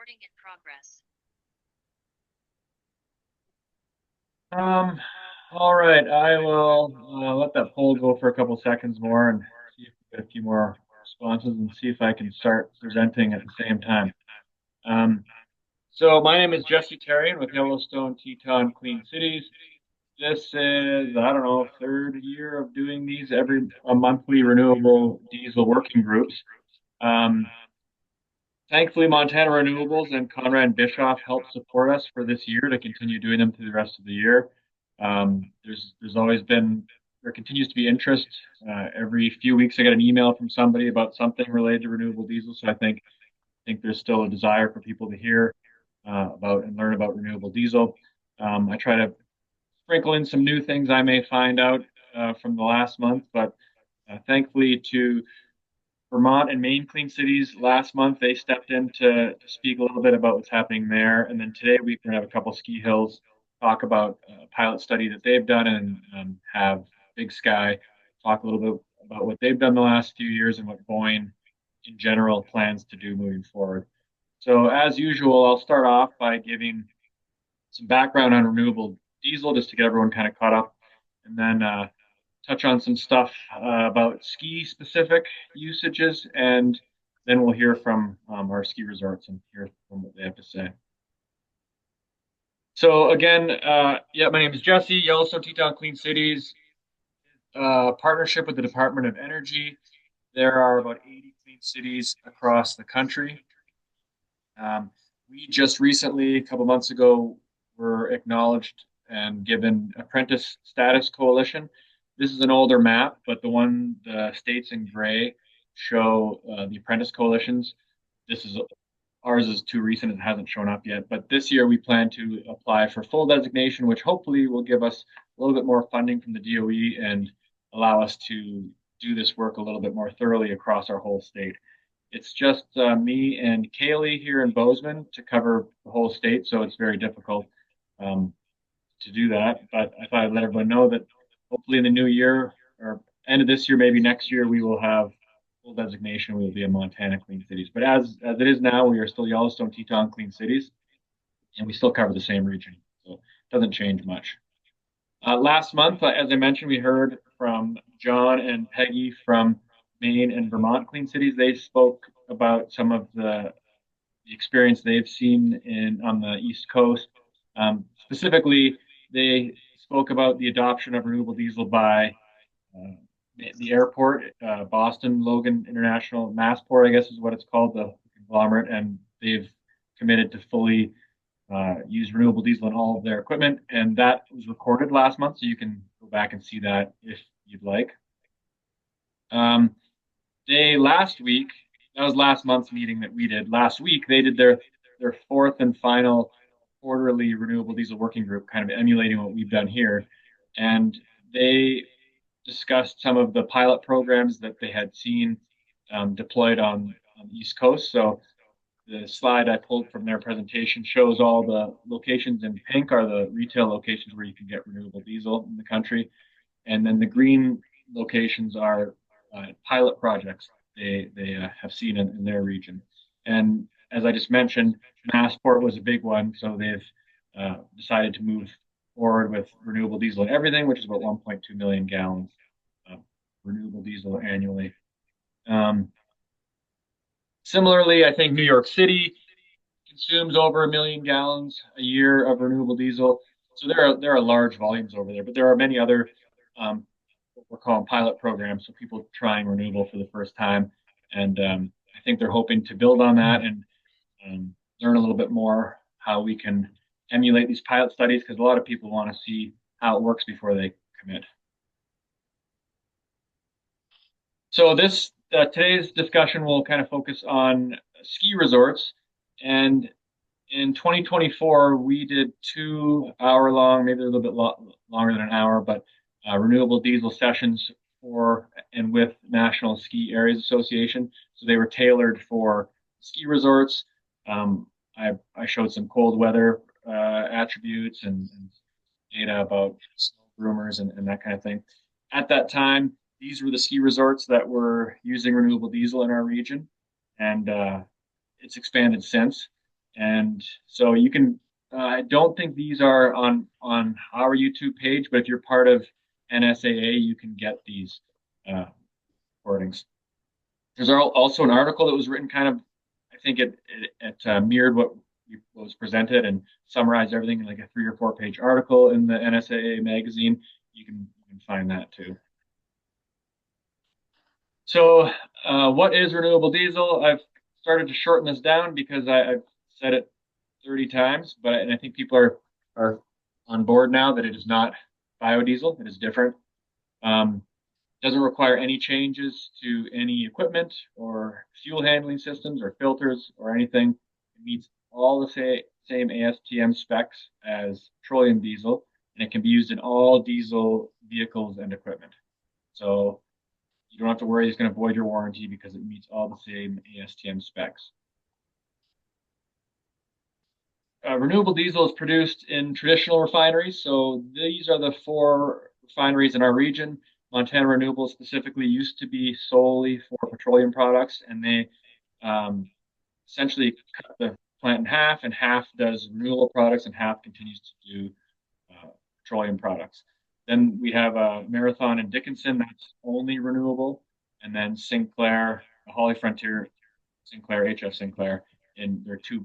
Recording in progress. Um, all right, I will let that poll go for a couple seconds more and see if we get a few more responses and see if I can start presenting at the same time. Um, so my name is Jesse Terrian with Yellowstone-Teton Clean Cities. This is, I don't know, third year of doing these every a monthly renewable diesel working groups. Um, Thankfully, Montana Renewables and Conrad Bischoff helped support us for this year to continue doing them through the rest of the year. There's always been there continues to be interest. Every few weeks, I get an email from somebody about something related to renewable diesel. So I think there's still a desire for people to hear about and learn about renewable diesel. I try to sprinkle in some new things I may find out from the last month, but thankfully to Vermont and Maine Clean Cities last month. They stepped in to speak a little bit about what's happening there. And then today we're going to have a couple ski hills talk about a pilot study that they've done and have Big Sky talk a little bit about what they've done the last few years and what Boyne in general plans to do moving forward. So as usual, I'll start off by giving some background on renewable diesel just to get everyone kind of caught up, and then touch on some stuff about ski specific usages, and then we'll hear from our ski resorts and hear from what they have to say. So again, yeah, my name is Jesse, Yellowstone-Teton Clean Cities, partnership with the Department of Energy. There are about 80 clean cities across the country. Um, we just recently, a couple months ago, were acknowledged and given Apprentice Status Coalition. This is an older map, but the states in gray show the Apprentice coalitions. This is Ours is too recent; it hasn't shown up yet. But this year, we plan to apply for full designation, which hopefully will give us a little bit more funding from the DOE and allow us to do this work a little bit more thoroughly across our whole state. It's just me and Kaylee here in Bozeman to cover the whole state, so it's very difficult um, to do that. But I thought I'd let everyone know that hopefully in the new year or end of this year, maybe next year, we will have full designation. We will be a Montana Clean Cities. But as it is now, we are still Yellowstone Teton Clean Cities, and we still cover the same region, so it doesn't change much. Last month, as I mentioned, we heard from John and Peggy from Maine and Vermont Clean Cities. They spoke about some of the experience they've seen on the East Coast. Specifically, they spoke about the adoption of renewable diesel by uh, the airport, Boston Logan International Massport, I guess is what it's called, the conglomerate, and they've committed to fully use renewable diesel in all of their equipment. And that was recorded last month, so you can go back and see that if you'd like. Um, they last week, that was last month's meeting that we did. Last week, they did their fourth and final quarterly renewable diesel working group, kind of emulating what we've done here. And they discussed some of the pilot programs that they had seen deployed on the East Coast. So the slide I pulled from their presentation shows all the locations in pink are the retail locations where you can get renewable diesel in the country. And then the green locations are pilot projects they have seen in their region. And as I just mentioned, Massport was a big one, so they've decided to move forward with renewable diesel and everything, which is about 1.2 million gallons of renewable diesel annually. Um, Similarly, I think New York City consumes over 1 million gallons a year of renewable diesel. So there are large volumes over there, but there are many other what we're calling pilot programs. So people trying renewable for the first time, and I think they're hoping to build on that and learn a little bit more how we can emulate these pilot studies because a lot of people want to see how it works before they commit. So this today's discussion will kind of focus on ski resorts, and in 2024 we did 2 hour long, maybe a little bit longer than an hour, but renewable diesel sessions for and with National Ski Areas Association. So they were tailored for ski resorts. I showed some cold weather attributes and data about snow groomers and that kind of thing. At that time, these were the ski resorts that were using renewable diesel in our region, and it's expanded since. And so you can, I don't think these are on our YouTube page, but if you're part of NSAA, you can get these uh, recordings. There's also an article that was written kind of, I think it mirrored what was presented and summarized everything in like a 3 or 4 page article in the NSAA magazine. You can find that too. So, what is renewable diesel? I've started to shorten this down because I've said it 30 times, and I think people are on board now that it is not biodiesel. It is different. Um, doesn't require any changes to any equipment or fuel handling systems or filters or anything. It meets all the same ASTM specs as petroleum diesel, and it can be used in all diesel vehicles and equipment. So you don't have to worry it's going to void your warranty because it meets all the same ASTM specs. Renewable diesel is produced in traditional refineries. So these are the 4 refineries in our region. Montana Renewable specifically used to be solely for petroleum products, and they um, essentially cut the plant in half, and half does renewable products, and half continues to do petroleum products. Then we have Marathon and Dickinson, that's only renewable, and then Sinclair, Holly Frontier, Sinclair, HF Sinclair, in their 2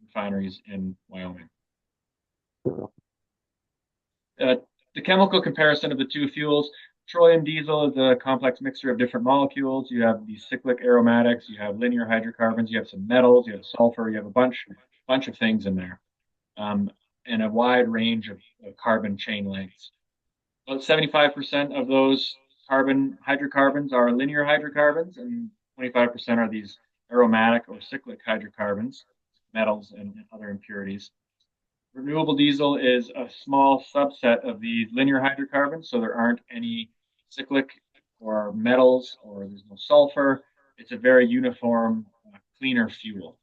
refineries in Wyoming. Uh, the chemical comparison of the 2 fuels, petroleum diesel is a complex mixture of different molecules. You have these cyclic aromatics, you have linear hydrocarbons, you have some metals, you have sulfur, you have a bunch of things in there, um, and a wide range of carbon chain lengths. About 75% of those carbon hydrocarbons are linear hydrocarbons, and 25% are these aromatic or cyclic hydrocarbons, metals, and other impurities. Renewable diesel is a small subset of these linear hydrocarbons, so there aren't any cyclic or metals, or there's no sulfur. It's a very uniform, cleaner fuel.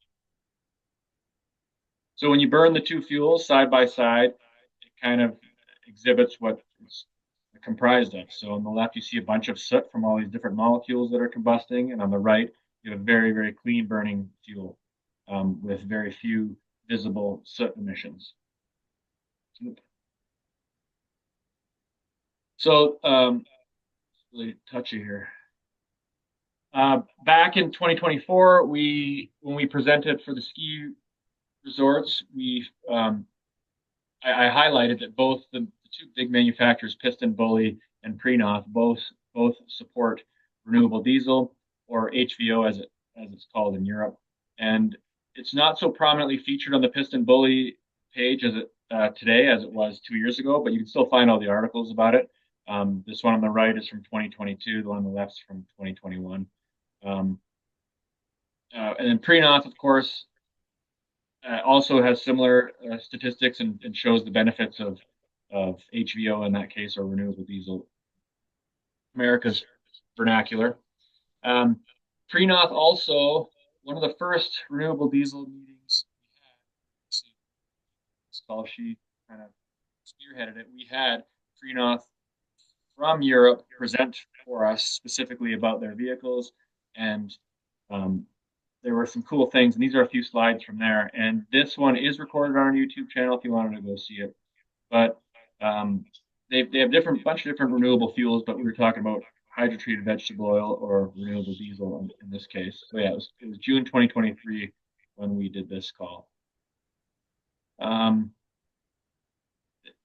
So when you burn the 2 fuels side by side, it kind of exhibits what it's comprised of. So on the left, you see a bunch of soot from all these different molecules that are combusting, and on the right, you have a very, very clean burning fuel with very few visible soot emissions. So really touchy here. Back in 2024, when we presented for the ski resorts, I highlighted that both the 2 big manufacturers, Piston Bully and Prenoth, both support renewable diesel, or HVO as it's called in Europe, and it's not so prominently featured on the Piston Bully page as it today as it was 2 years ago, but you can still find all the articles about it. This one on the right is from 2022. The one on the left is from 2021. Um, and then Prenoth, of course, also has similar statistics and shows the benefits of HVO in that case, or renewable diesel, America's vernacular. Um, Prenoth also, one of the first renewable diesel meetings we had, she kind of spearheaded it. We had Prenoth from Europe present for us specifically about their vehicles, and um, there were some cool things. And these are a few slides from there. And this one is recorded on our YouTube channel if you wanted to go see it. But um, they have bunch of different renewable fuels, but we were talking about hydrotreated vegetable oil or renewable diesel in this case. So yeah, it was June 2023 when we did this call.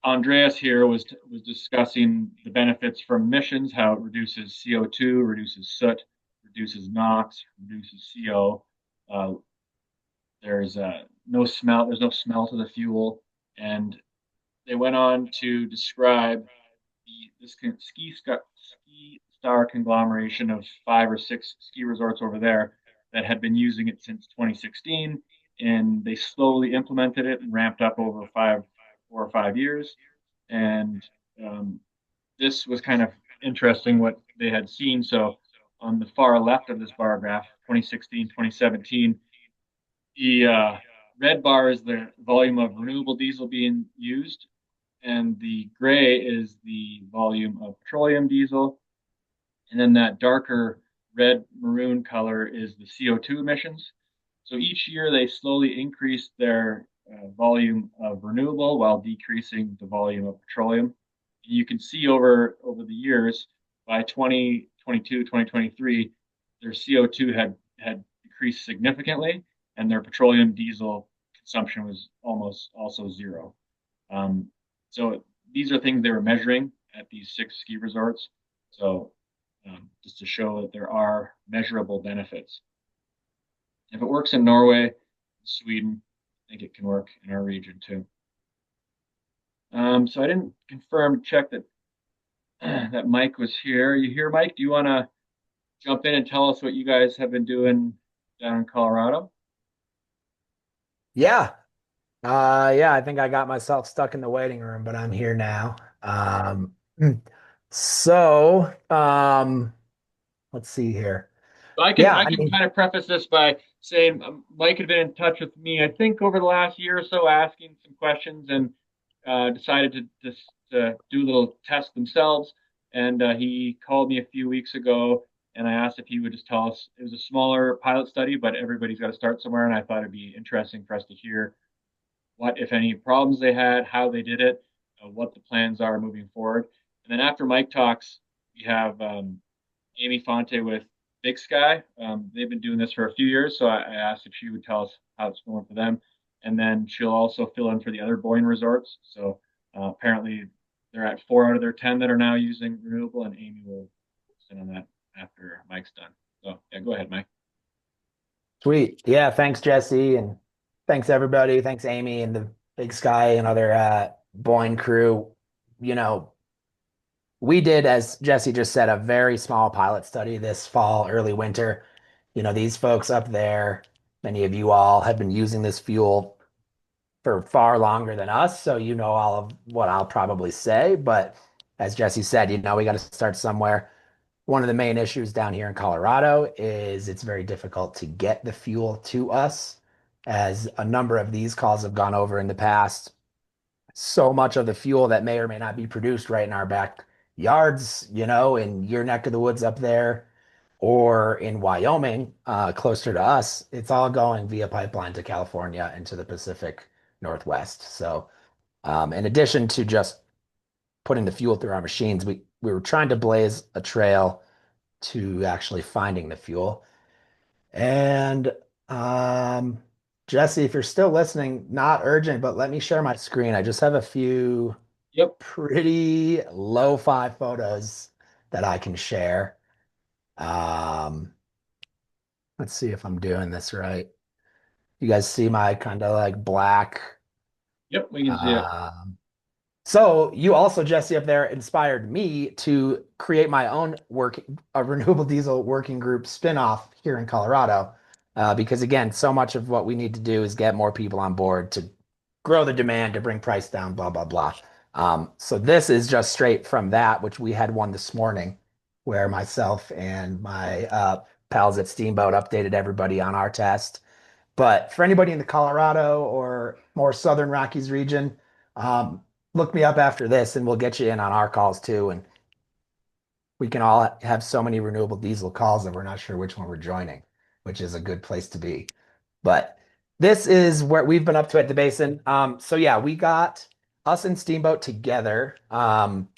Andreas here was discussing the benefits from emissions, how it reduces CO2, reduces soot, reduces NOx, reduces CO. Uh, there's no smell. There's no smell to the fuel, and they went on to describe this ski star conglomeration of 5 or 6 ski resorts over there that had been using it since 2016, and they slowly implemented it and ramped up over 4 or 5 years. And this was kind of interesting what they had seen. So on the far left of this bar graph, 2016, 2017, the red bar is the volume of renewable diesel being used, and the gray is the volume of petroleum diesel. And then that darker red maroon color is the CO2 emissions. So each year they slowly increase their volume of renewable while decreasing the volume of petroleum. You can see over the years by 2022, 2023, their CO2 had decreased significantly, and their petroleum diesel consumption was almost also zero. Um, so these are things they were measuring at these six ski resorts. So just to show that there are measurable benefits. If it works in Norway, Sweden, I think it can work in our region too. So I didn't confirm, check that that Mike was here. Are you here, Mike? Do you want to jump in and tell us what you guys have been doing down in Colorado? Yeah. Yeah, I think I got myself stuck in the waiting room, but I'm here now. So, let's see here. So I can Yeah, I can kind of preface this by saying Mike had been in touch with me, I think, over the last year or so, asking some questions, and decided to do a little test themselves. And he called me a few weeks ago, and I asked if he would just tell us. It was a smaller pilot study, but everybody's got to start somewhere, and I thought it'd be interesting for us to hear what, if any, problems they had, how they did it, what the plans are moving forward. And then after Mike talks, we have Amy Fonte with Big Sky. They've been doing this for a few years, so I asked if she would tell us how it's going for them, and then she'll also fill in for the other Boyne resorts. So apparently, they're at 4 out of their 10 that are now using renewable, and Amy will sit on that after Mike's done. So yeah, go ahead, Mike. sweet. Yeah, thanks, Jesse, and thanks everybody. Thanks, Amy and the Big Sky and other Boyne crew. You know, we did, as Jesse just said, a very small pilot study this fall, early winter. These folks up there, many of you all have been using this fuel for far longer than us, so you know all of what I'll probably say. But as Jesse said, we got to start somewhere. One of the main issues down here in Colorado is it's very difficult to get the fuel to us, as a number of these calls have gone over in the past. So much of the fuel that may or may not be produced right in our backyards, in your neck of the woods up there, or in Wyoming, closer to us, it's all going via pipeline to California and to the Pacific Northwest. So, in addition to just putting the fuel through our machines, we were trying to blaze a trail to actually finding the fuel. And Jesse, if you're still listening, not urgent, but let me share my screen. I just have a few Yep. pretty lo-fi photos that I can share. Um, let's see if I'm doing this right. You guys see my kind of like black. Yep, we can see it. Um, So you also, Jesse, up there inspired me to create my own a renewable diesel working group spinoff here in Colorado. Because again, so much of what we need to do is get more people on board to grow the demand, to bring price down, blah, blah, blah. So this is just straight from that, which we had one this morning where myself and my pals at Steamboat updated everybody on our test. But for anybody in the Colorado or more Southern Rockies region, um, look me up after this and we'll get you in on our calls too. And we can all have so many renewable diesel calls that we're not sure which one we're joining, which is a good place to be. But this is where we've been up to at the Basin. So yeah, we got us and Steamboat together, got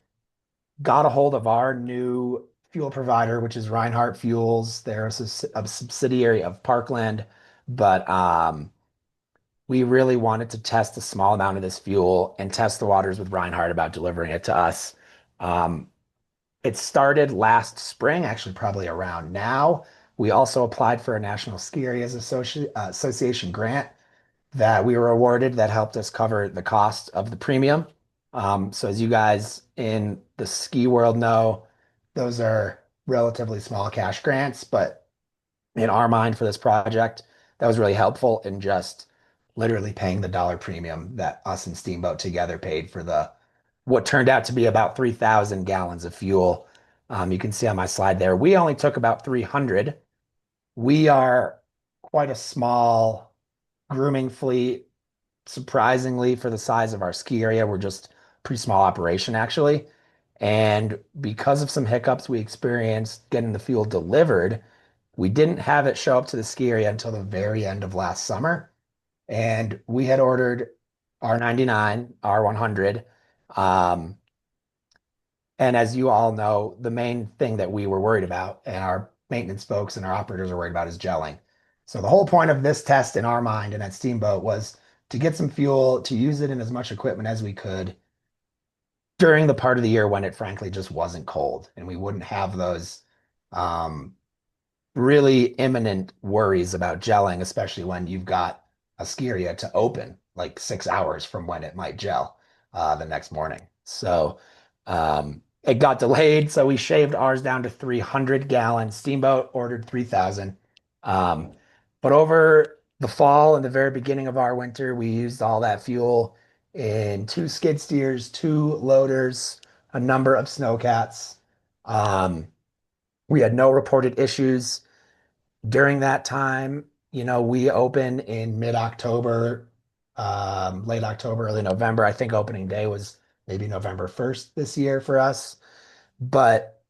a hold of our new fuel provider, which is Reinhardt Fuels. They're a subsidiary of Parkland, but we really wanted to test a small amount of this fuel and test the waters with Reinhardt about delivering it to us. Um, it started last spring, actually, probably around now. We also applied for a National Ski Areas Association grant that we were awarded that helped us cover the cost of the premium. So, as you guys in the ski world know, those are relatively small cash grants, but in our mind for this project, that was really helpful in just literally paying the dollar premium that us and Steamboat together paid for the what turned out to be about 3,000 gallons of fuel. You can see on my slide there, we only took about 300. We are quite a small grooming fleet, surprisingly, for the size of our ski area. We're just a pretty small operation, actually. And because of some hiccups we experienced getting the fuel delivered, We didn't have it show up to the ski area until the very end of last summer. And we had ordered R99, R100. Um, and as you all know, the main thing that we were worried about, and our maintenance folks and our operators are worried about, is gelling. So the whole point of this test in our mind and at Steamboat was to get some fuel, to use it in as much equipment as we could during the part of the year when it frankly just wasn't cold and we wouldn't have those um, really imminent worries about gelling, especially when you've got a ski area to open like 6 hours from when it might gel the next morning. So it got delayed. So we shaved ours down to 300 gallons. Steamboat ordered 3,000. Um, but over the fall and the very beginning of our winter, we used all that fuel in two skid steers, two loaders, a number of snowcats. Um, we had no reported issues during that time. We open in mid-October, late October, early November. I think opening day was maybe November 1st this year for us. But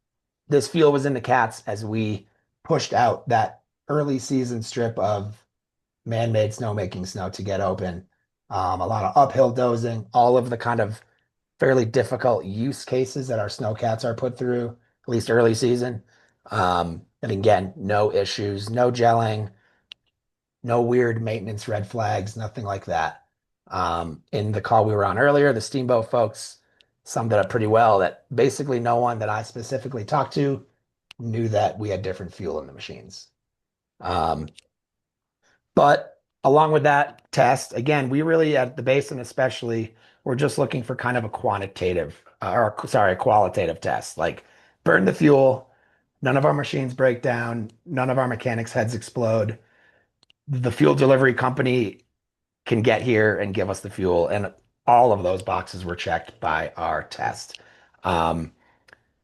this fuel was in the cats as we pushed out that early season strip of man-made snowmaking snow to get open. A lot of uphill dozing, all of the kind of fairly difficult use cases that our snowcats are put through, at least early season. And again, no issues, no gelling, no weird maintenance red flags, nothing like that. In the call we were on earlier, the Steamboat folks summed it up pretty well that basically no one that I specifically talked to knew that we had different fuel in the machines. Um, but along with that test, again, we really at the Basin especially, we're just looking for kind of a quantitative, or sorry, a qualitative test. Like burn the fuel, none of our machines break down, none of our mechanics' heads explode. The fuel delivery company can get here and give us the fuel, and all of those boxes were checked by our test. Um,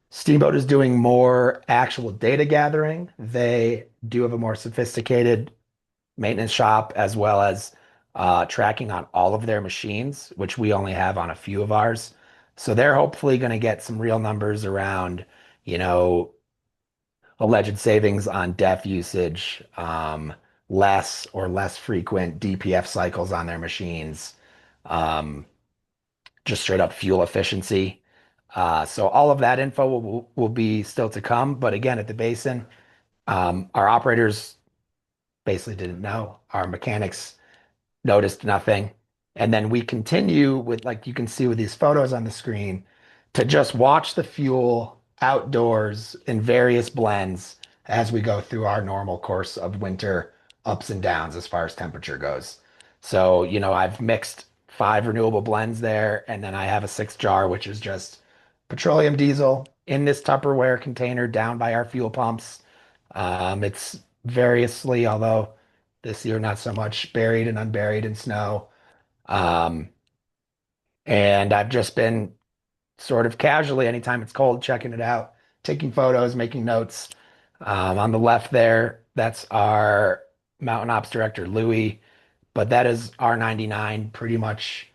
Steamboat is doing more actual data gathering. They do have a more sophisticated maintenance shop as well as tracking on all of their machines, which we only have on a few of ours. So they're hopefully going to get some real numbers around, you know, alleged savings on DEF usage, less or less frequent DPF cycles on their machines, um, just straight up fuel efficiency. So all of that info will be still to come. But again, at the Basin, our operators basically didn't know. Our mechanics noticed nothing. And then we continue with, like you can see with these photos on the screen, to just watch the fuel outdoors in various blends as we go through our normal course of winter ups and downs as far as temperature goes. So, I've mixed 5 renewable blends there, and then I have a 6 jar, which is just petroleum diesel in this Tupperware container down by our fuel pumps. It's variously, although this year not so much, buried and unburied in snow. Um, and I've just been sort of casually, anytime it's cold, checking it out, taking photos, making notes. On the left there, that's our Mountain Ops Director, Louis, but that is R99, pretty much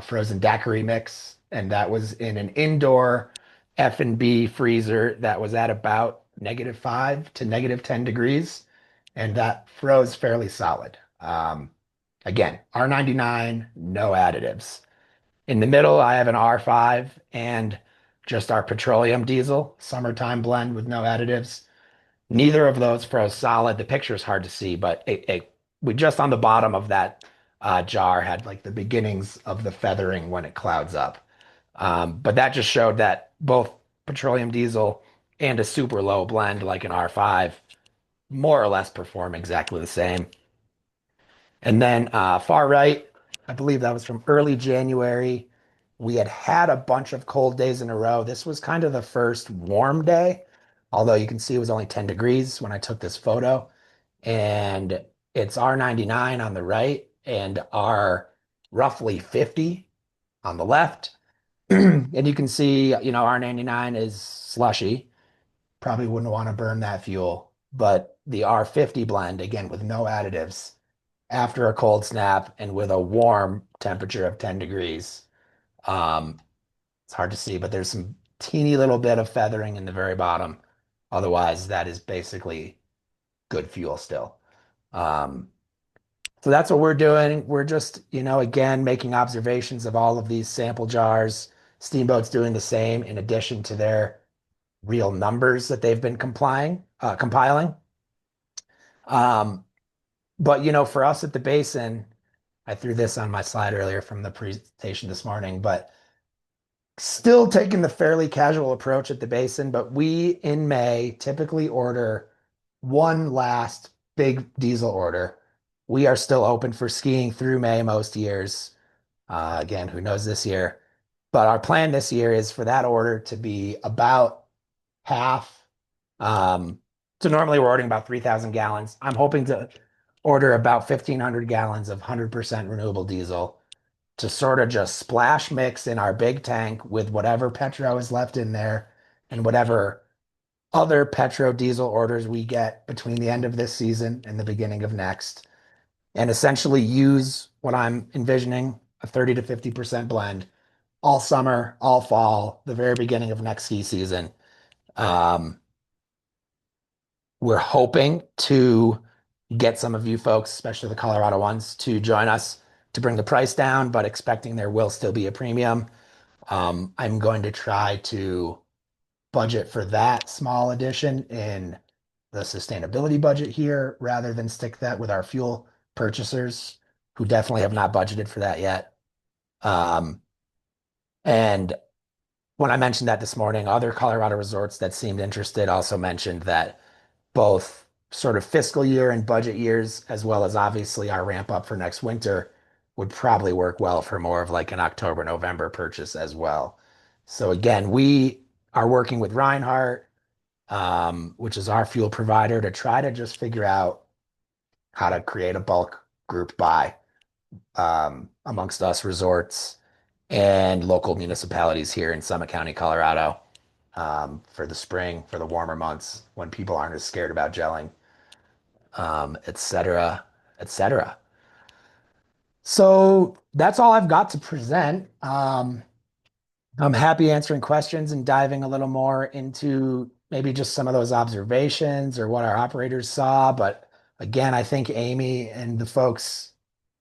frozen daiquiri mix. And that was in an indoor F&B freezer that was at about -5 to -10 degrees. And that froze fairly solid. Again, R99, no additives. In the middle, I have an R5 and just our petroleum diesel, summertime blend with no additives. Neither of those froze solid. The picture is hard to see, but we just on the bottom of that jar had like the beginnings of the feathering when it clouds up. But that just showed that both petroleum diesel and a super low blend like an R5 more or less perform exactly the same. And then far right, I believe that was from early January. We had had a bunch of cold days in a row. This was kind of the first warm day, although you can see it was only 10 degrees when I took this photo. And it's R99 on the right and R roughly 50 on the left. And you can see, R99 is slushy. Probably wouldn't want to burn that fuel. But the R50 blend, again, with no additives, after a cold snap and with a warm temperature of 10 degrees. Um, it's hard to see, but there's some teeny little bit of feathering in the very bottom. Otherwise, that is basically good fuel still. Um, so that's what we're doing. We're just, again, making observations of all of these sample jars. Steamboat's doing the same in addition to their real numbers that they've been compiling. Um, but for us at the Basin, I threw this on my slide earlier from the presentation this morning, but still taking the fairly casual approach at the Basin, but we in May typically order one last big diesel order. We are still open for skiing through May most years. Again, who knows this year? But our plan this year is for that order to be about half. So normally we're ordering about 3,000 gallons. I'm hoping to order about 1,500 gallons of 100% renewable diesel to sort of just splash mix in our big tank with whatever petro is left in there and whatever other petro diesel orders we get between the end of this season and the beginning of next, and essentially use what I'm envisioning a 30 to 50% blend all summer, all fall, the very beginning of next ski season. Um, we're hoping to get some of you folks, especially the Colorado ones, to join us to bring the price down, but expecting there will still be a premium. I'm going to try to budget for that small addition in the sustainability budget here rather than stick that with our fuel purchasers who definitely have not budgeted for that yet. Um, and when I mentioned that this morning, other Colorado resorts that seemed interested also mentioned that both sort of fiscal year and budget years, as well as obviously our ramp up for next winter, would probably work well for more of like an October, November purchase as well. So again, we are working with Reinhardt, which is our fuel provider, to try to just figure out how to create a bulk group buy amongst us resorts and local municipalities here in Summit County, Colorado, for the spring, for the warmer months when people aren't as scared about gelling, et cetera, et cetera. So that's all I've got to present. I'm happy answering questions and diving a little more into maybe just some of those observations or what our operators saw. But again, I think Amy and the folks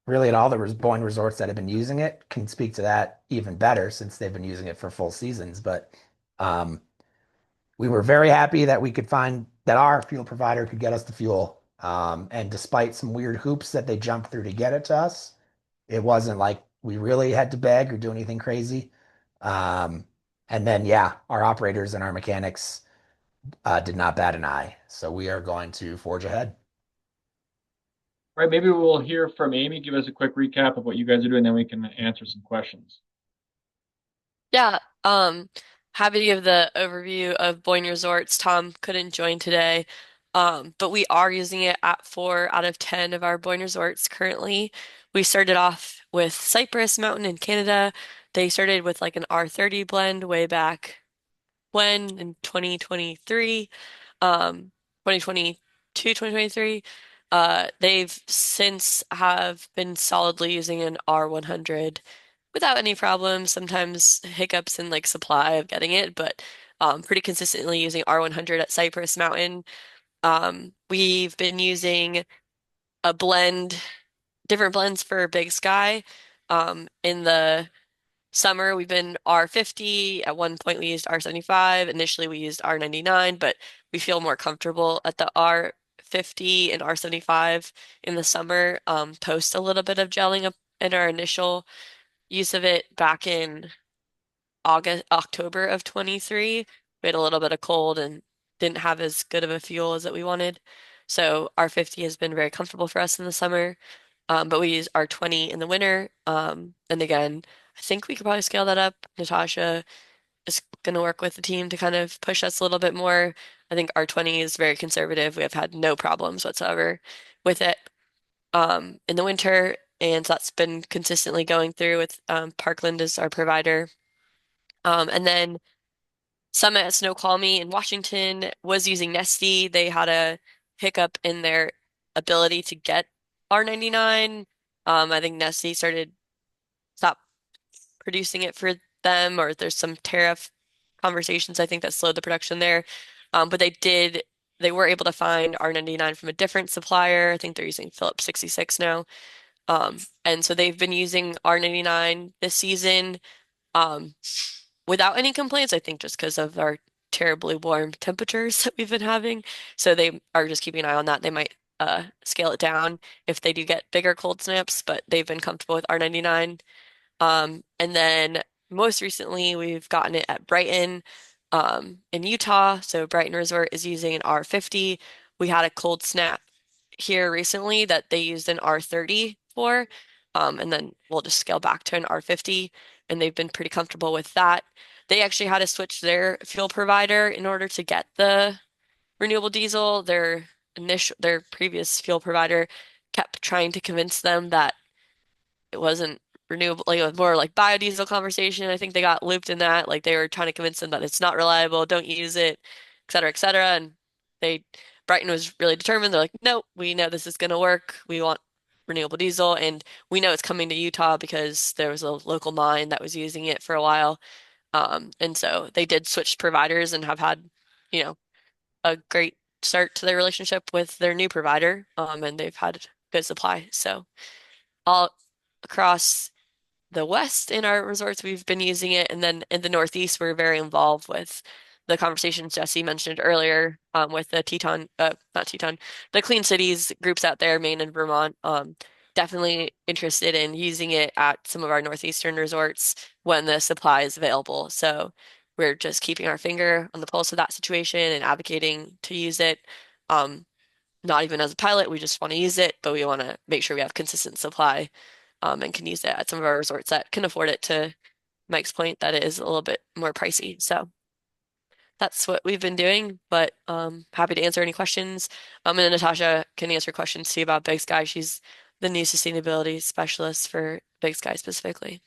really at all the Boyne resorts that have been using it can speak to that even better since they've been using it for full seasons. But um, we were very happy that we could find that our fuel provider could get us the fuel. And despite some weird hoops that they jumped through to get it to us, it wasn't like we really had to beg or do anything crazy. Um, and then, yeah, our operators and our mechanics did not bat an eye. So we are going to forge ahead. Right, maybe we'll hear from Amy. Give us a quick recap of what you guys are doing, then we can answer some questions. Yeah, happy to give the overview of Boyne Resorts. Tom couldn't join today, but we are using it at 4 out of 10 of our Boyne Resorts currently. We started off with Cypress Mountain in Canada. They started with like an R30 blend way back when in 2023, 2022, 2023. They've since have been solidly using an R100 without any problems. Sometimes hiccups in like supply of getting it, but pretty consistently using R100 at Cypress Mountain. We've been using a blend, different blends for Big Sky. In the summer, we've been R50. At one point, we used R75. Initially, we used R99, but we feel more comfortable at the R50 and R75 in the summer, post a little bit of gelling up in our initial use of it back in October of 23. We had a little bit of cold and didn't have as good of a fuel as that we wanted. So R50 has been very comfortable for us in the summer. But we use R20 in the winter. And again, I think we could probably scale that up. Natasha is going to work with the team to kind of push us a little bit more. I think R20 is very conservative. We have had no problems whatsoever with it in the winter. And so that's been consistently going through with Parkland as our provider. And then Summit at Snoqualmie in Washington was using Nestea. They had a hiccup in their ability to get R99. I think Nestea stopped producing it for them, or there's some tariff conversations I think that slowed the production there. But they were able to find R99 from a different supplier. I think they're using Phillips 66 now. And so they've been using R99 this season, um, without any complaints, I think just because of our terribly warm temperatures that we've been having. So they are just keeping an eye on that. They might scale it down if they do get bigger cold snaps, but they've been comfortable with R99. And then most recently, we've gotten it at Brighton, in Utah. So Brighton Resort is using an R50. We had a cold snap here recently that they used an R30 for, and then we'll just scale back to an R50, and they've been pretty comfortable with that. They actually had to switch their fuel provider in order to get the renewable diesel. Their previous fuel provider kept trying to convince them that it wasn't renewable, like it was more like biodiesel conversation. I think they got looped in that. Like they were trying to convince them that it's not reliable, don't use it, et cetera, et cetera. And they, Brighton was really determined. They're like, no, we know this is going to work. We want renewable diesel, and we know it's coming to Utah because there was a local mine that was using it for a while. And so they did switch providers and have had, you know, a great start to their relationship with their new provider. And they've had good supply. So all across the West in our resorts, we've been using it. And then in the Northeast, we're very involved with the conversations Jesse mentioned earlier, with the Teton, not Teton, the Clean Cities groups out there, Maine and Vermont. Definitely interested in using it at some of our Northeastern resorts when the supply is available. So we're just keeping our finger on the pulse of that situation and advocating to use it. Um, Not even as a pilot, we just want to use it, but we want to make sure we have consistent supply, and can use it at some of our resorts that can afford it, to Mike's point that it is a little bit more pricey. So that's what we've been doing, but happy to answer any questions. And then Natasha can answer questions too about Big Sky. She's the new sustainability specialist for Big Sky specifically.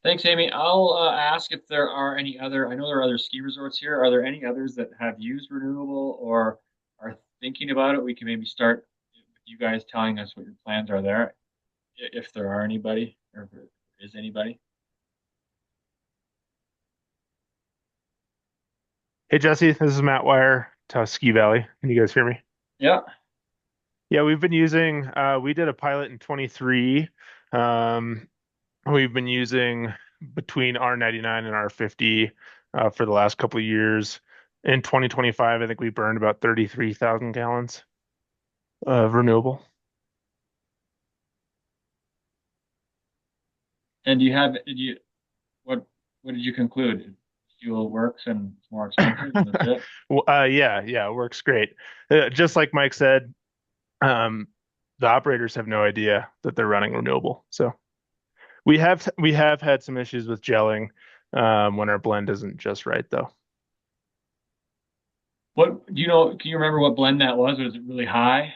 Thanks, Amy. I'll ask if there are any other, I know there are other ski resorts here. Are there any others that have used renewable or are thinking about it? We can maybe start with you guys telling us what your plans are there, if there are anybody or if there is anybody. Hey Jesse, this is Matt Wire, Ski Valley. Can you guys hear me? Yeah. Yeah, we've been using we did a pilot in 23. Um, we've been using between R99 and R50 for the last couple of years. In 2025, I think we burned about 33,000 gallons of renewable. And do you have, did you, what did you conclude? Fuel works and it's more expensive and that's it? Well, yeah, it works great. Just like Mike said, um, the operators have no idea that they're running renewable. So we have had some issues with gelling when our blend isn't just right though. What, do you know, can you remember what blend that was? Was it really high?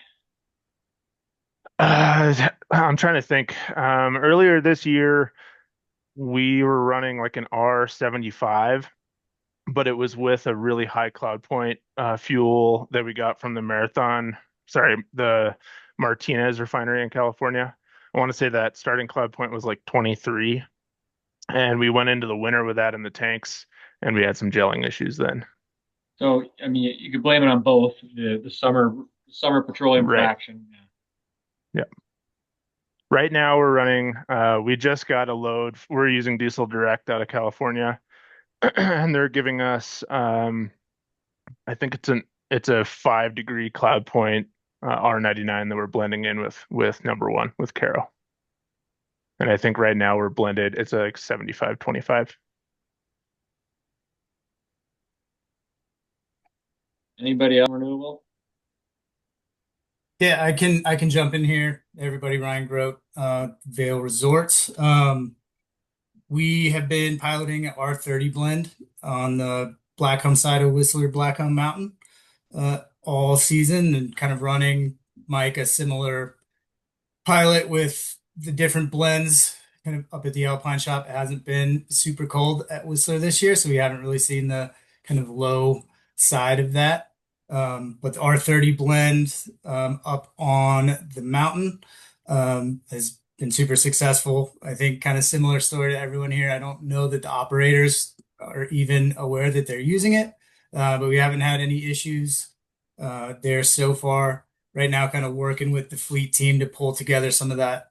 I'm trying to think. Earlier this year, we were running like an R75, but it was with a really high cloud point fuel that we got from the the Martinez refinery in California. I want to say that starting cloud point was like 23, and we went into the winter with that in the tanks, and we had some gelling issues then. So, I mean, you could blame it on both the summer petroleum Right. fraction. Yeah. Yeah. Right now we're running, we just got a load. We're using Diesel Direct out of California, and they're giving us, I think it's a 5 degree cloud point R99 that we're blending in with number one with Caro. And I think right now we're blended, it's like 75-25. Anybody else renewable? Yeah, I can jump in here. Everybody, Ryan Grote, Vail Resorts. We have been piloting an R30 blend on the Blackcomb side of Whistler Blackcomb Mountain all season, and kind of running, Mike, a similar pilot with the different blends kind of up at the Alpine shop. It hasn't been super cold at Whistler this year, so we haven't really seen the kind of low side of that. But the R30 blend up on the mountain has been super successful. I think kind of similar story to everyone here. I don't know that the operators are even aware that they're using it, but we haven't had any issues They're so far right now kind of working with the fleet team to pull together some of that,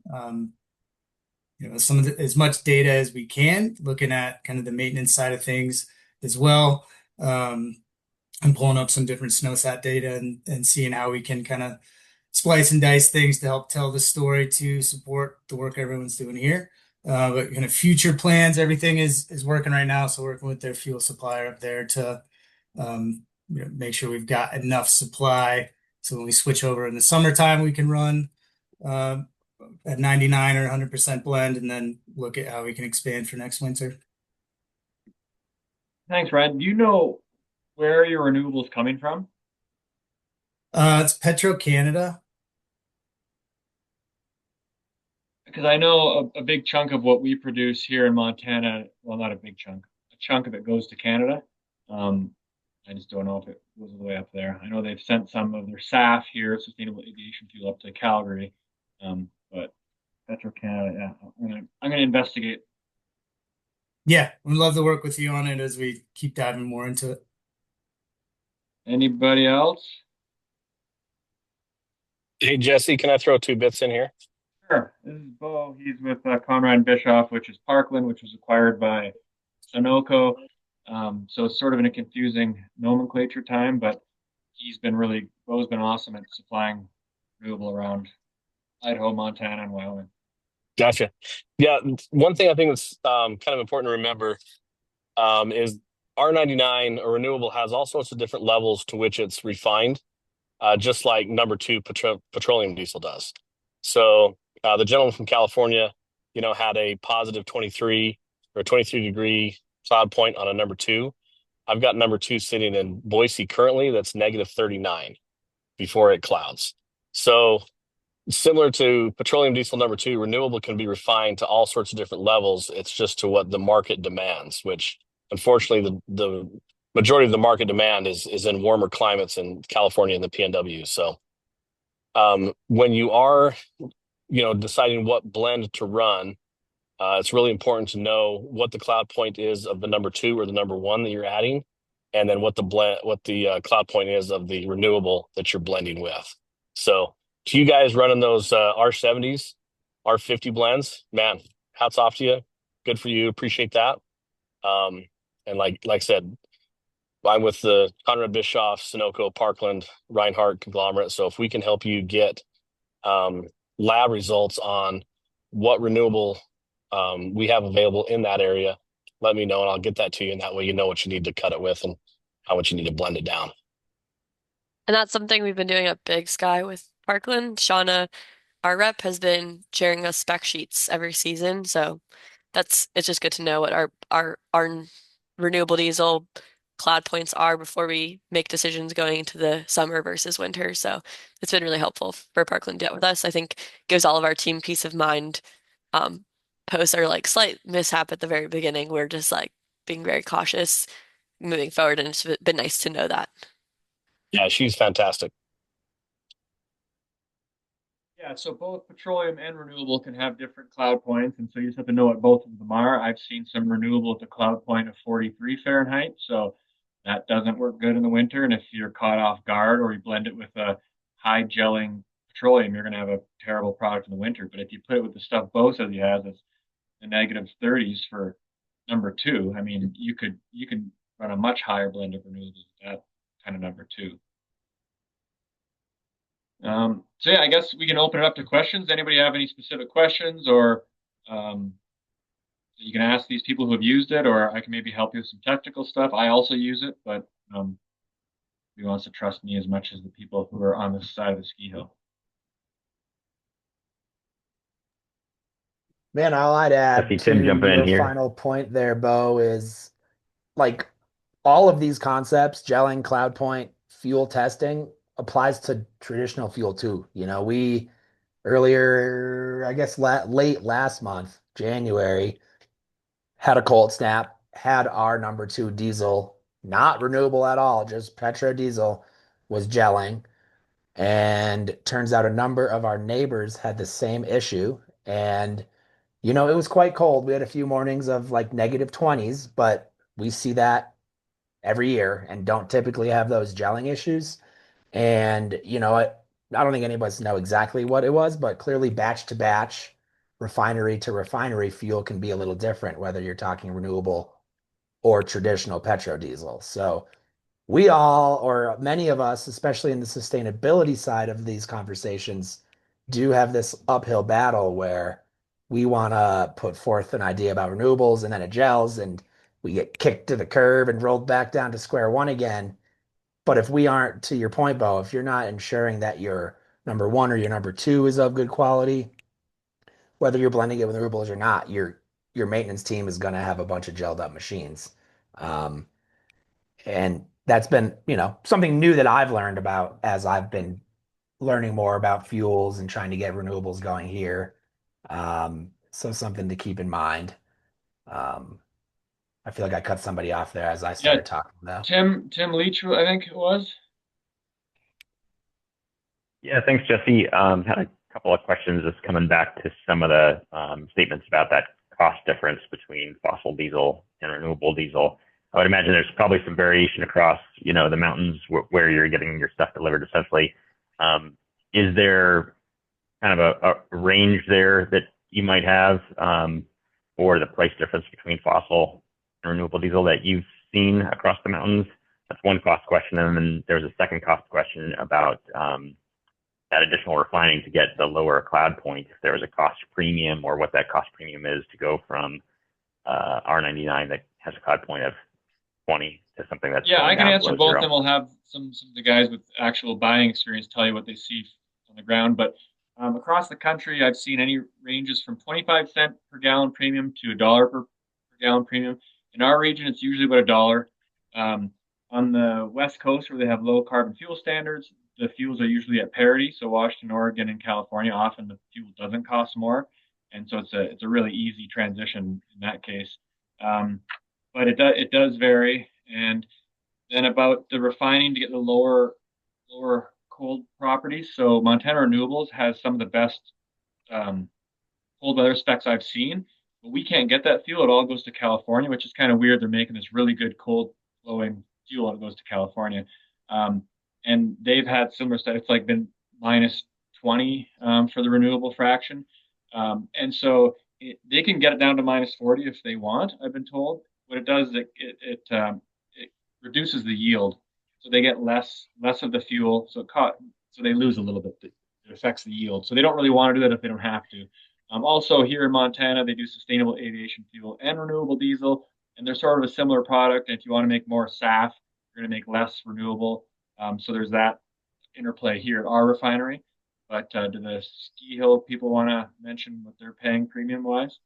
some of as much data as we can, looking at kind of the maintenance side of things as well. And pulling up some different snowsat data and seeing how we can kind of splice and dice things to help tell the story to support the work everyone's doing here. But kind of future plans, everything is working right now. So working with their fuel supplier up there to make sure we've got enough supply. So when we switch over in the summertime, we can run uh, at 99 or 100% blend, and then look at how we can expand for next winter. Thanks, Ryan. Do you know where your renewable is coming from? It's Petro Canada. Because I know a big chunk of what we produce here in Montana, well, not a big chunk, a chunk of it goes to Canada. Um, I just don't know if it goes all the way up there. I know they've sent some of their SAF here, sustainable aviation fuel, up to Calgary. But Petro Canada, yeah, I'm gonna investigate. Yeah, we'd love to work with you on it as we keep diving more into it. Anybody else? Hey, Jesse, can I throw two bits in here? Sure. This is Bo. He's with Conrad Bischoff, which is Parkland, which was acquired by Sunoco. So it's sort of in a confusing nomenclature time, but Bo's been awesome at supplying renewable around Idaho, Montana, and Wyoming. Gotcha. Yeah, one thing I think that's kind of important to remember is R99 or renewable has all sorts of different levels to which it's refined, just like number two petroleum diesel does. So the gentleman from California, had a positive 23 or 23-degree cloud point on a number two. I've got number two sitting in Boise currently that's negative 39 before it clouds. So similar to petroleum diesel number two, renewable can be refined to all sorts of different levels. It's just to what the market demands, which unfortunately the majority of the market demand is in warmer climates in California and the PNW. So when you are, deciding what blend to run, it's really important to know what the cloud point is of the number two or the number one that you're adding, and then what the cloud point is of the renewable that you're blending with. So to you guys running those R70s, R50 blends, man, hats off to you. Good for you. Appreciate that. And like I said, I'm with the Conrad Bischoff, Sunoco, Parkland, Reinhardt conglomerate. So if we can help you get lab results on what renewable we have available in that area, let me know and I'll get that to you. And that way you know what you need to cut it with and how much you need to blend it down. And that's something we've been doing at Big Sky with Parkland. Shauna, our rep, has been sharing us spec sheets every season. So it's just good to know what our renewable diesel cloud points are before we make decisions going into the summer versus winter. So it's been really helpful for Parkland to get with us. I think gives all of our team peace of mind. Um, Posts are like slight mishap at the very beginning. We're just like being very cautious moving forward, and it's been nice to know that. Yeah, she's fantastic. Yeah, so both petroleum and renewable can have different cloud points, and so you just have to know what both of them are. I've seen some renewable with a cloud point of 43 Fahrenheit, so that doesn't work good in the winter. And if you're caught off guard or you blend it with a high gelling petroleum, you're going to have a terrible product in the winter. But if you put it with the stuff Bo says he has, it's the negative 30s for number two. I mean, you can run a much higher blend of renewables with that kind of number two. So yeah, I guess we can open it up to questions. Anybody have any specific questions, or you can ask these people who have used it, or I can maybe help you with some technical stuff. I also use it, but he wants to trust me as much as the people who are on this side of the ski hill. Man, all I'd If add you to could jump in your here. final point there, Bo, is like all of these concepts, gelling, cloud point, fuel testing applies to traditional fuel too. We earlier, I guess late last month, January, had a cold snap, had our number two diesel, not renewable at all, just petro diesel, was gelling. And turns out a number of our neighbors had the same issue. And it was quite cold. We had a few mornings of like negative 20s, but we see that every year and don't typically have those gelling issues. And, I don't think any of us know exactly what it was, but clearly batch to batch, refinery to refinery fuel can be a little different, whether you're talking renewable or traditional petrodiesel. So we all, or many of us, especially in the sustainability side of these conversations, do have this uphill battle where we want to put forth an idea about renewables and then it gels and we get kicked to the curb and rolled back down to square one again. But if we aren't, to your point, Bo, if you're not ensuring that your number one or your number two is of good quality, whether you're blending it with renewables or not, your maintenance team is going to have a bunch of gelled up machines. Um, and that's been, something new that I've learned about as I've been learning more about fuels and trying to get renewables going here. So something to keep in mind. Um, I feel like I cut somebody off there as I Yeah, started talking though. Tim Leach, I think it was. Yeah, thanks, Jesse. Had a couple of questions just coming back to some of the statements about that cost difference between fossil diesel and renewable diesel. I would imagine there's probably some variation across, the mountains where you're getting your stuff delivered essentially. Is there kind of a range there that you might have for the price difference between fossil and renewable diesel that you've seen across the mountains? That's one cost question. And then there's a second cost question about that additional refining to get the lower cloud point, if there was a cost premium or what that cost premium is to go from R99 that has a cloud point of 20 to something that's Yeah, I going can down answer below both, zero. and we'll have some of the guys with actual buying experience tell you what they see on the ground. But across the country, I've seen any ranges from 25 cent per gallon premium to $1 per gallon premium. In our region, it's usually about $1. Um, on the West Coast, where they have low carbon fuel standards, the fuels are usually at parity. So Washington, Oregon, and California, often the fuel doesn't cost more, and so it's a really easy transition in that case. Um, but it does vary, and then about the refining to get the lower cold properties. So Montana Renewables has some of the best um, cold weather specs I've seen, but we can't get that fuel. It all goes to California, which is kind of weird. They're making this really good cold flowing fuel and it goes to California. Um, and they've had similar stuff. It's like been minus 20 for the renewable fraction. And so they can get it down to minus 40 if they want, I've been told. What it does is it reduces the yield. So they get less of the fuel. So they lose a little bit. It affects the yield. So they don't really want to do that if they don't have to. Also, here in Montana, they do sustainable aviation fuel and renewable diesel, and they're sort of a similar product. And if you want to make more SAF, you're going to make less renewable. So there's that interplay here at our refinery. But do the ski hill people want to mention what they're paying premium wise?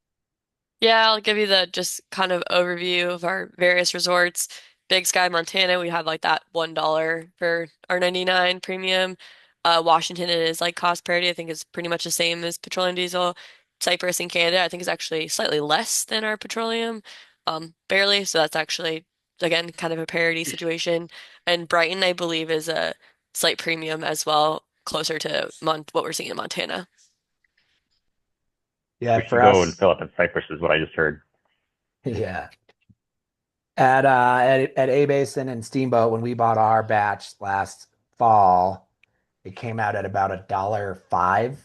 Yeah, I'll give you the just kind of overview of our various resorts. Big Sky, Montana, we have like that $1 for our 99 premium. Washington, it is like cost parity. I think it's pretty much the same as petroleum diesel. Cyprus in Canada, I think is actually slightly less than our petroleum, barely. So that's actually, again, kind of a parity situation. And Brighton, I believe, is a slight premium as well, closer to Mon what we're seeing in Montana. Yeah, We for should go and us, fill up in Cyprus is what I just heard. yeah. At A Basin and Steamboat, when we bought our batch last fall, it came out at about $1.05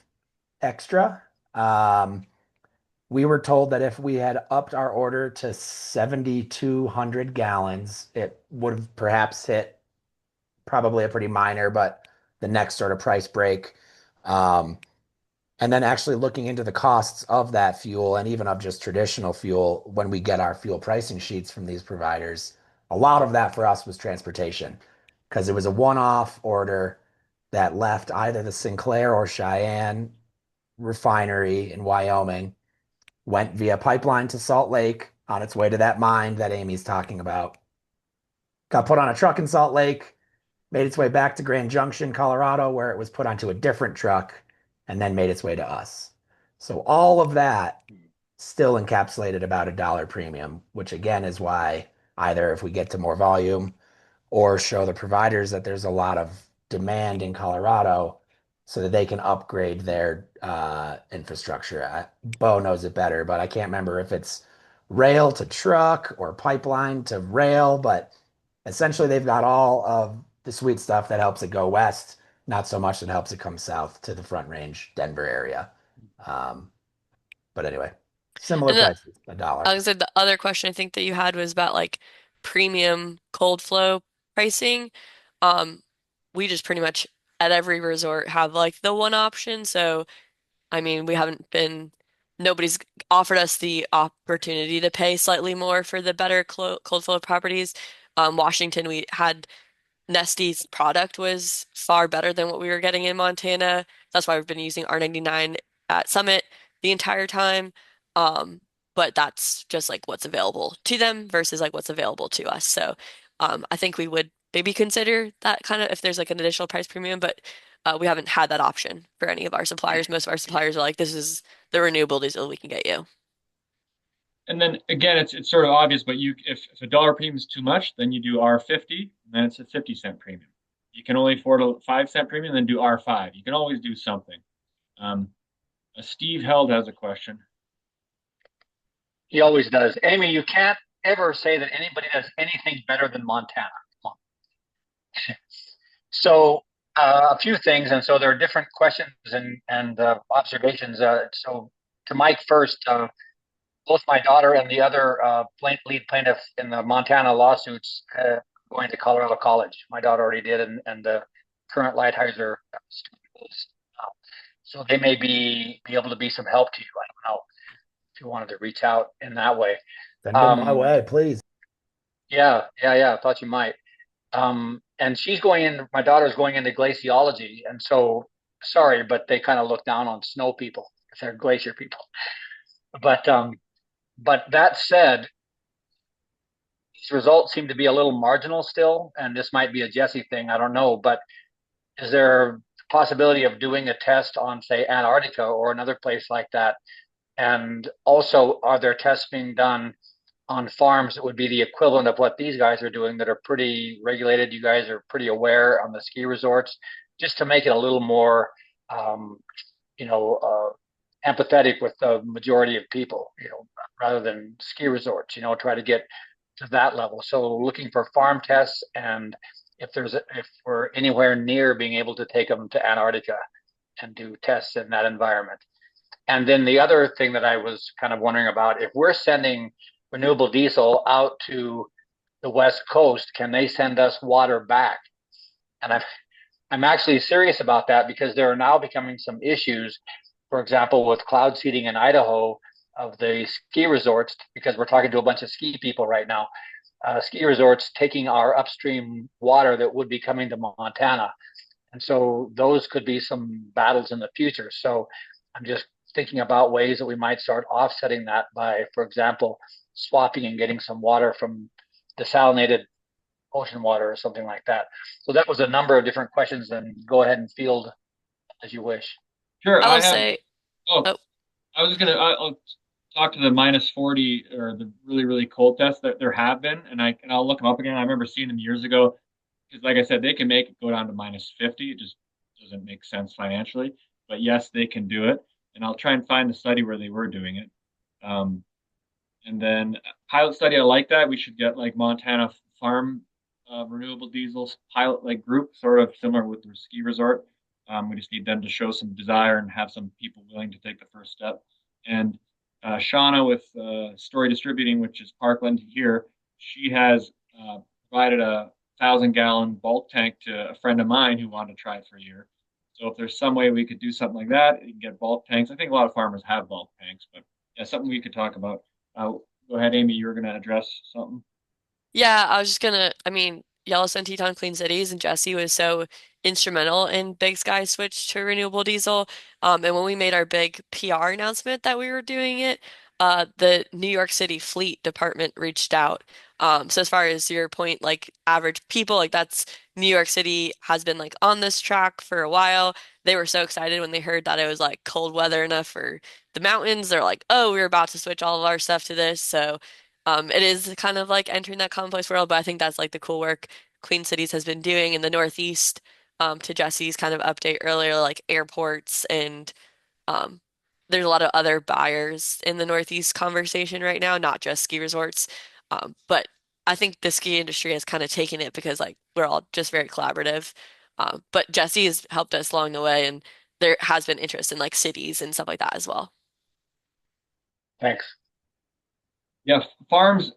extra. Um, we were told that if we had upped our order to 7,200 gallons, it would have perhaps hit probably a pretty minor, but the next sort of price break. Um, and then actually looking into the costs of that fuel and even of just traditional fuel when we get our fuel pricing sheets from these providers, a lot of that for us was transportation because it was a one-off order that left either the Sinclair or Cheyenne refinery in Wyoming, went via pipeline to Salt Lake on its way to that mine that Amy's talking about, got put on a truck in Salt Lake, made its way back to Grand Junction, Colorado, where it was put onto a different truck and then made its way to us. So all of that still encapsulated about $1 premium, which again is why either if we get to more volume or show the providers that there's a lot of demand in Colorado so that they can upgrade their infrastructure. Bo knows it better, but I can't remember if it's rail to truck or pipeline to rail, but essentially they've got all of the sweet stuff that helps it go west, not so much that helps it come south to the Front Range, Denver area. Um, but anyway, similar And prices, a dollar. I was like the other question I think that you had was about like premium cold flow pricing. Um, we just pretty much at every resort have like the one option. So I mean, we haven't been nobody's offered us the opportunity to pay slightly more for the better cold flow properties. Washington, we had Nestle's product was far better than what we were getting in Montana. That's why we've been using R99 at Summit the entire time. Um, but that's just like what's available to them versus like what's available to us. So I think we would maybe consider that kind of if there's like an additional price premium, but we haven't had that option for any of our suppliers. Most of our suppliers are like, this is the renewable diesel we can get you. And then again, it's sort of obvious, but if a dollar premium is too much, then you do R50, and then it's a 50-cent premium. You can only afford a 5-cent premium, then do R5. You can always do something. Um, Steve Held has a question. He always does. Amy, you can't ever say that anybody does anything better than Montana. So a few things, and so there are different questions and observations. So to Mike first, both my daughter and the other lead plaintiff in the Montana lawsuits going to Colorado College. My daughter already did, and the current Lighthizer student is now. So they may be able to be some help to you. I don't know if you wanted to reach out in that way. Send them my way, please. Yeah. I thought you might. And she's going in, my daughter's going into glaciology. And so, sorry, but they kind of look down on snow people if they're glacier people. But that said, these results seem to be a little marginal still. And this might be a Jesse thing. I don't know. But is there a possibility of doing a test on, say, Antarctica or another place like that? And also, are there tests being done on farms that would be the equivalent of what these guys are doing that are pretty regulated? You guys are pretty aware on the ski resorts, just to make it a little more, um, you know, empathetic with the majority of people, rather than ski resorts, try to get to that level. So looking for farm tests, and if we're anywhere near being able to take them to Antarctica and do tests in that environment. And then the other thing that I was kind of wondering about, if we're sending renewable diesel out to the West Coast, can they send us water back? And I'm actually serious about that, because there are now becoming some issues, for example, with cloud seeding in Idaho of the ski resorts, because we're talking to a bunch of ski people right now, ski resorts taking our upstream water that would be coming to Montana. And so those could be some battles in the future. So I'm just thinking about ways that we might start offsetting that by, for example, swapping and getting some water from desalinated ocean water or something like that. So that was a number of different questions, and go ahead and field as you wish. Sure, I I will have. say, Oh, oh, I was just gonna. I'll talk to the -40 or the really really cold tests that there have been, and I'll look them up again. I remember seeing them years ago because, like I said, they can make it go down to -50. It just doesn't make sense financially, but yes, they can do it. And I'll try and find the study where they were doing it. Um, and then pilot study, I like that. We should get like Montana farm renewable diesels pilot like group, sort of similar with the ski resort. We just need them to show some desire and have some people willing to take the first step. And Shauna with Story Distributing, which is Parkland here, she has provided a 1,000-gallon bulk tank to a friend of mine who wanted to try it for a year. So if there's some way we could do something like that, you can get bulk tanks. I think a lot of farmers have bulk tanks, but yeah, something we could talk about. Go ahead, Amy. You were going to address something. yeah, I was just gonna, I mean, Yellowstone-Teton Clean Cities and Jesse was so instrumental in Big Sky's switch to renewable diesel. And when we made our big PR announcement that we were doing it, the New York City Fleet Department reached out. So as far as your point, like average people, like that's New York City has been like on this track for a while. They were so excited when they heard that it was like cold weather enough for the mountains. They're like, oh, we're about to switch all of our stuff to this. So it is kind of like entering that complex world, but I think that's like the cool work Queen Cities has been doing in the Northeast. To Jesse's kind of update earlier, like airports and um, there's a lot of other buyers in the Northeast conversation right now, not just ski resorts. But I think the ski industry has kind of taken it because like we're all just very collaborative. But Jesse has helped us along the way, and there has been interest in like cities and stuff like that as well. Thanks. Yeah, farms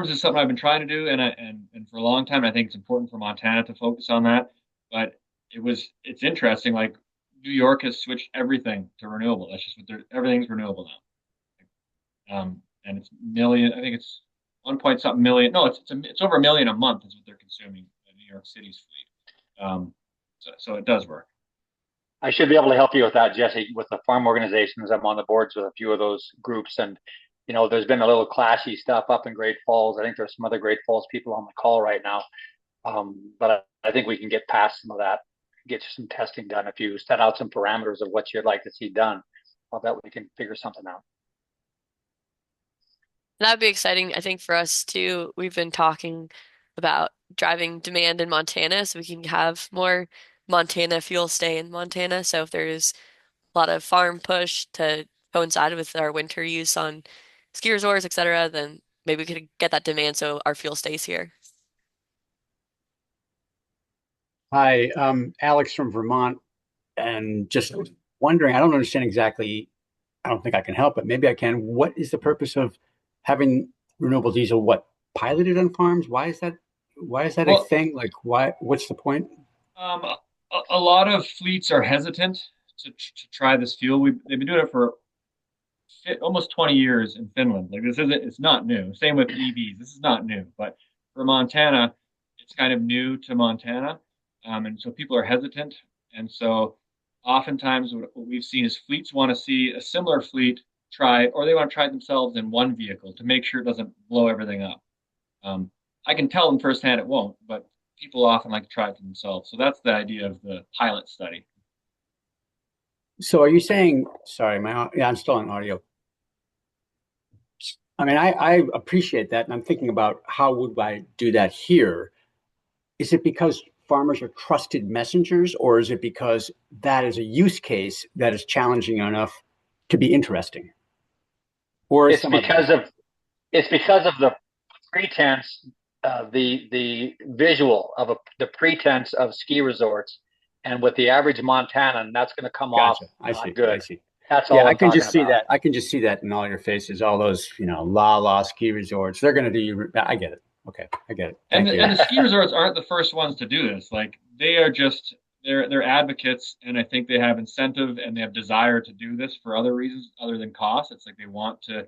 is something I've been trying to do, and for a long time, I think it's important for Montana to focus on that. But it's interesting. Like New York has switched everything to renewable. That's just what everything's renewable now. And it's million. I think it's 1 point something million. No, it's over a million a month is what they're consuming in New York City's fleet. So it does work. I should be able to help you with that, Jesse, with the farm organizations. I'm on the boards with a few of those groups, and there's been a little clashy stuff up in Great Falls. I think there's some other Great Falls people on the call right now, but I think we can get past some of that, get some testing done. If you set out some parameters of what you'd like to see done, I'll bet we can figure something out. That would be exciting, I think, for us too. We've been talking about driving demand in Montana so we can have more Montana fuel stay in Montana. So if there's a lot of farm push to coincide with our winter use on ski resorts, etc., then maybe we could get that demand so our fuel stays here. Hi, Alex from Vermont, and just wondering, I don't understand exactly, I don't think I can help, but maybe I can. What is the purpose of having renewable diesel, piloted on farms? Why is that a thing? Like, what's the point? A lot of fleets are hesitant to try this fuel. They've been doing it for almost 20 years in Finland. Like it's not new. Same with EVs. This is not new, but for Montana, it's kind of new to Montana. And so people are hesitant. And so oftentimes what we've seen is fleets want to see a similar fleet try, or they want to try it themselves in one vehicle to make sure it doesn't blow everything up. I can tell them firsthand it won't, but people often like to try it themselves. So that's the idea of the pilot study. So are you saying, sorry, I'm still on audio. I mean, I appreciate that. And I'm thinking about how would I do that here? Is it because farmers are trusted messengers, or is it because that is a use case that is challenging enough to be interesting? Or it's because of the pretense, the visual of the pretense of ski resorts, and with the average Montanan, that's going to come off not good. I see. That's all. I can just see that. I can just see that in all your faces. All those, la ski resorts. They're going to do. I get it. Okay, I get it. And the ski resorts aren't the first ones to do this. Like they are just they're advocates, and I think they have incentive and they have desire to do this for other reasons other than cost. It's like they want to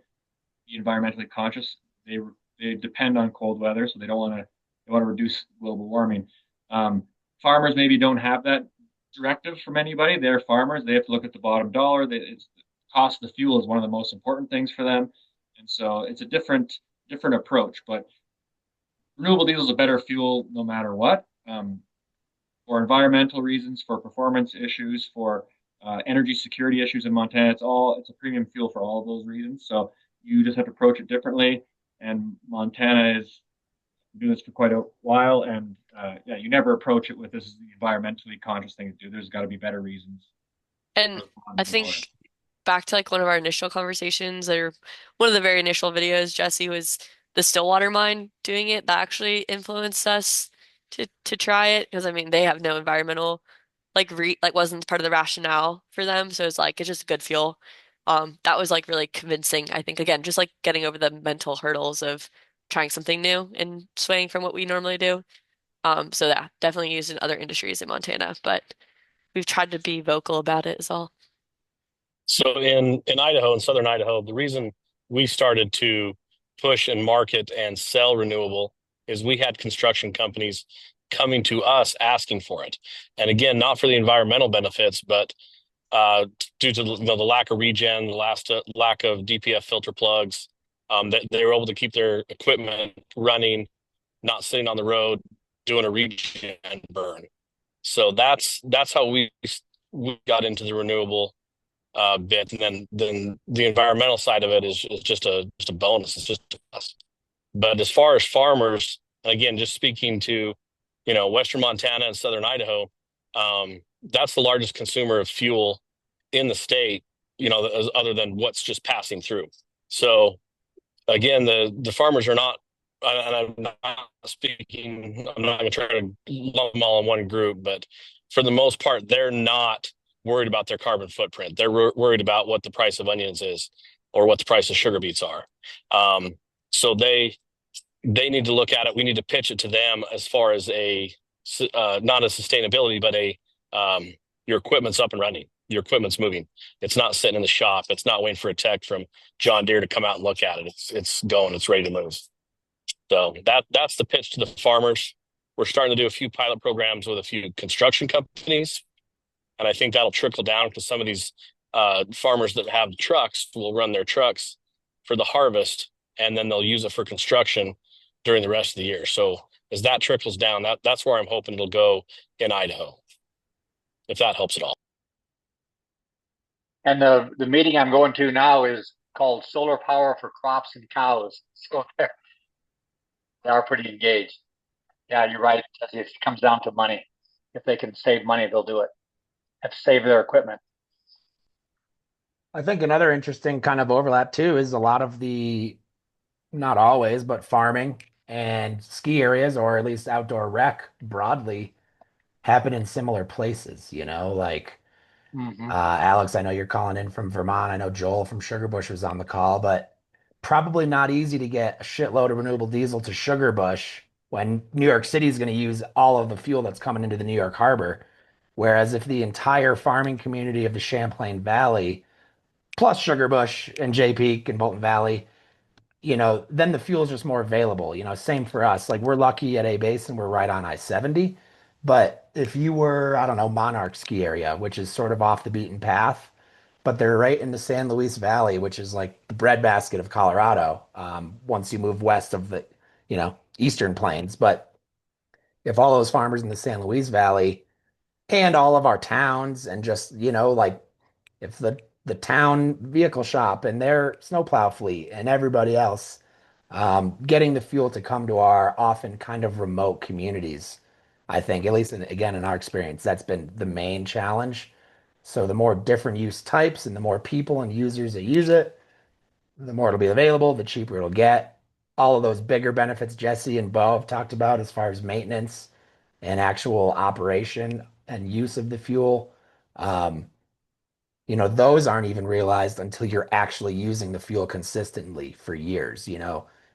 be environmentally conscious. They depend on cold weather, so they want to reduce global warming. Farmers maybe don't have that directive from anybody. They're farmers. They have to look at the bottom dollar. The cost of the fuel is one of the most important things for them, and so it's a different approach. But renewable diesel is a better fuel no matter what, for environmental reasons, for performance issues, for energy security issues in Montana. It's a premium fuel for all of those reasons. So you just have to approach it differently. And Montana is doing this for quite a while, and you never approach it with this is the environmentally conscious thing to do. There's got to be better reasons. And I think back to like one of our initial conversations, or one of the very initial videos, Jesse, was the Stillwater mine doing it. That actually influenced us to try it, because I mean they have no environmental wasn't part of the rationale for them, so it's just a good fuel. That was like really convincing, I think, again, just like getting over the mental hurdles of trying something new and swaying from what we normally do. So yeah, definitely used in other industries in Montana, but we've tried to be vocal about it is all. So in Idaho, in southern Idaho, the reason we started to push and market and sell renewable is we had construction companies coming to us asking for it. And again, not for the environmental benefits, but due to the lack of regen, the lack of DPF filter plugs, that they were able to keep their equipment running, not sitting on the road, doing a regen burn. So that's how we got into the renewable bit, and then the environmental side of it is just a bonus. It's just a plus. But as far as farmers, again, just speaking to Western Montana and Southern Idaho, that's the largest consumer of fuel in the state, other than what's just passing through. So again, the farmers are not and I'm not speaking, I'm not going to try to lump them all in one group, but for the most part, they're not worried about their carbon footprint. They're worried about what the price of onions is or what the price of sugar beets are. So they need to look at it. We need to pitch it to them as far as not a sustainability, but your equipment's up and running. Your equipment's moving. It's not sitting in the shop. It's not waiting for a tech from John Deere to come out and look at it. It's going. It's ready to move. So that's the pitch to the farmers. We're starting to do a few pilot programs with a few construction companies, and I think that'll trickle down because some of these farmers that have trucks will run their trucks for the harvest, and then they'll use it for construction during the rest of the year. So as that trickles down, that's where I'm hoping it'll go in Idaho, if that helps at all. And the meeting I'm going to now is called Solar Power for Crops and Cows. So they are pretty engaged. Yeah, you're right. It comes down to money. If they can save money, they'll do it. Have to save their equipment. I think another interesting kind of overlap too is a lot of the, not always, but farming and ski areas, or at least outdoor rec broadly, happen in similar places, like Alex, I know you're calling in from Vermont. I know Joel from Sugarbush was on the call, but probably not easy to get a shitload of renewable diesel to Sugarbush when New York City is going to use all of the fuel that's coming into the New York Harbor. Whereas if the entire farming community of the Champlain Valley, plus Sugarbush and Jay Peak and Bolton Valley, then the fuel is just more available. Same for us. Like we're lucky at A Basin, we're right on I-70. But if you were, I don't know, Monarch ski area, which is sort of off the beaten path, but they're right in the San Luis Valley, which is like the breadbasket of Colorado, once you move west of the, eastern plains. But if all those farmers in the San Luis Valley and all of our towns and just, like if the town vehicle shop and their snowplow fleet and everybody else getting the fuel to come to our often kind of remote communities, I think, at least again in our experience, that's been the main challenge. So the more different use types and the more people and users that use it, the more it'll be available, the cheaper it'll get. All of those bigger benefits Jesse and Bo have talked about as far as maintenance and actual operation and use of the fuel. Um, those aren't even realized until you're actually using the fuel consistently for years.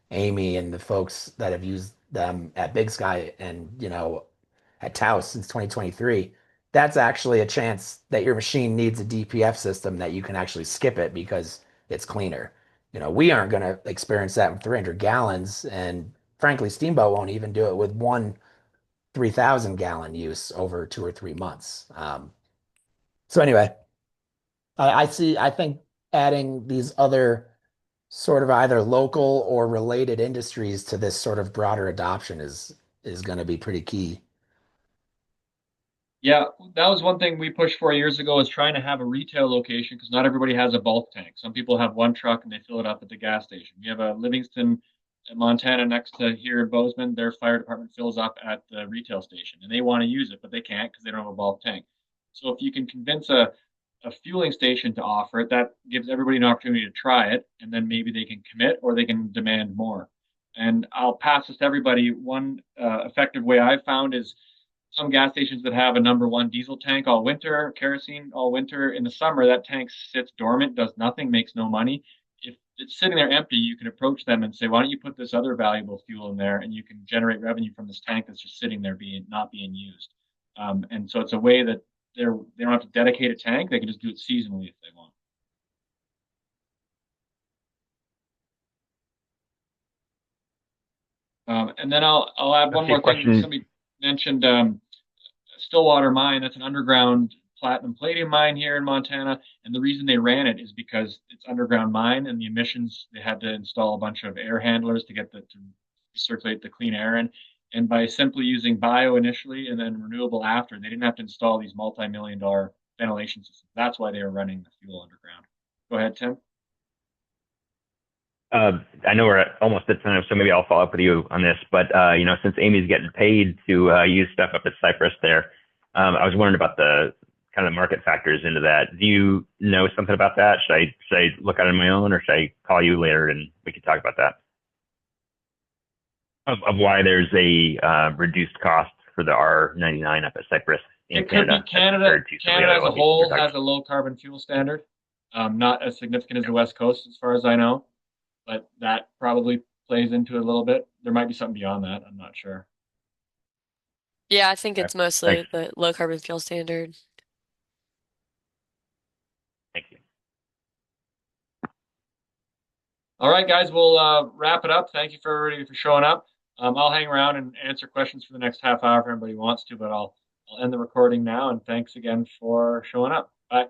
Amy and the folks that have used them at Big Sky and, at Taos since 2023, that's actually a chance that your machine needs a DPF system that you can actually skip it because it's cleaner. We aren't going to experience that with 300 gallons. And frankly, Steamboat won't even do it with one 3,000 gallon use over 2 or 3 months. So anyway, I think adding these other sort of either local or related industries to this sort of broader adoption is going to be pretty key. Yeah, that was one thing we pushed for years ago is trying to have a retail location because not everybody has a bulk tank. Some people have one truck and they fill it up at the gas station. We have a Livingston, Montana next to here in Bozeman. Their fire department fills up at the retail station and they want to use it, but they can't because they don't have a bulk tank. So if you can convince a fueling station to offer it, that gives everybody an opportunity to try it, and then maybe they can commit or they can demand more. And I'll pass this to everybody. One effective way I've found is some gas stations that have a number one diesel tank all winter, kerosene all winter. In the summer, that tank sits dormant, does nothing, makes no money. If it's sitting there empty, you can approach them and say, "Why don't you put this other valuable fuel in there, and you can generate revenue from this tank that's just sitting there not being used." And so it's a way that they don't have to dedicate a tank; they can just do it seasonally if they want. And then I'll add one more thing. Somebody mentioned Stillwater Mine. That's an underground platinum palladium mine here in Montana. And the reason they ran it is because it's underground mine and the emissions, they had to install a bunch of air handlers to circulate the clean air in. And by simply using bio initially and then renewable after, they didn't have to install these multi-million-dollar ventilation systems. That's why they were running the fuel underground. Go ahead, Tim. I know we're almost at time, so maybe I'll follow up with you on this. But since Amy's getting paid to use stuff up at Cypress there, I was wondering about the kind of market factors into that. Do you know something about that? Should I look at it on my own, or should I call you later and we can talk about that? of why there's a reduced cost for the R99 up at Cypress in It could be Canada Canada as a whole has reductions? a low carbon fuel standard, not as significant as the West Coast, as far as I know, but that probably plays into it a little bit. There might be something beyond that. I'm not sure. Yeah, I think it's Thanks. mostly the low carbon fuel standard. Thank you. All right, guys, we'll wrap it up. Thank you for everybody for showing up. I'll hang around and answer questions for the next half hour if anybody wants to, but I'll end the recording now. And thanks again for showing up. Bye.